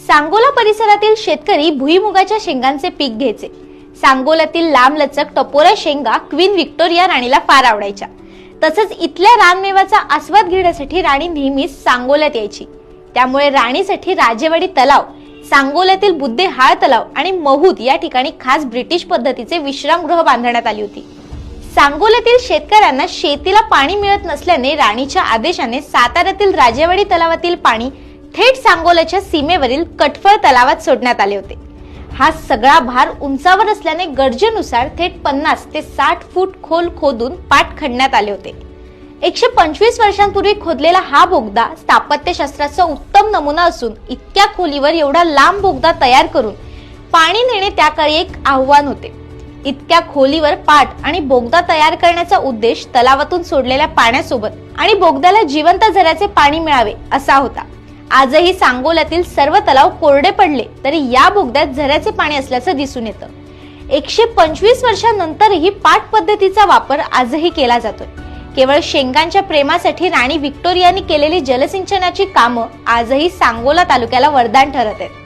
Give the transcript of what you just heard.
सांगोला परिसरातील शेतकरी भुईमुगाच्या शेंगांचे पीक घ्यायचे। सांगोल्यातील लांबलचक टपोऱ्या शेंगा क्वीन व्हिक्टोरिया राणीला फार आवडायच्या। तसंच इथल्या रानमेव्याचा आस्वाद घेण्यासाठी राणी नेहमीच सांगोल्यात यायची। त्यामुळे राणीसाठी राजेवाडी तलाव, सांगोल्यातील बुद्धेहाळ तलाव आणि महूद या ठिकाणी खास ब्रिटिश पद्धतीचे विश्रामगृह बांधण्यात आली होती। सांगोल्यातील शेतकऱ्यांना शेतीला पाणी मिळत नसल्याने राणीच्या आदेशाने साताऱ्यातील राजेवाडी तलावातील पाणी थेट सांगोल्याच्या सीमेवरील कटफळ तलावात सोडण्यात आले होते। हा सगळा भार उंचावर असल्याने गरजेनुसार थेट 50 ते 60 फूट खोल खोदून पाट खणण्यात आले होते। 125 वर्षांपूर्वी खोदलेला हा बोगदा स्थापत्यशास्त्राचा उत्तम नमुना असून इतक्या खोलीवर एवढा लांब बोगदा तयार करून पाणी नेणे त्याकाळी एक आव्हान होते। इतक्या खोलीवर पाट आणि बोगदा तयार करण्याचा उद्देश तलावातून सोडलेल्या पाण्यासोबत आणि बोगद्याला जिवंत झऱ्याचे पाणी मिळावे असा होता। आजही सांगोल्यातील सर्व तलाव कोरडे पडले तरी या बोगद्यात झऱ्याचे पाणी असल्याचं दिसून येतं। 125 वर्षांनंतरही पाट पद्धतीचा वापर आजही केला जातोय। केवळ शेंगांच्या प्रेमासाठी राणी व्हिक्टोरियानी केलेली जलसिंचनाची कामं आजही सांगोला तालुक्याला वरदान ठरत आहेत।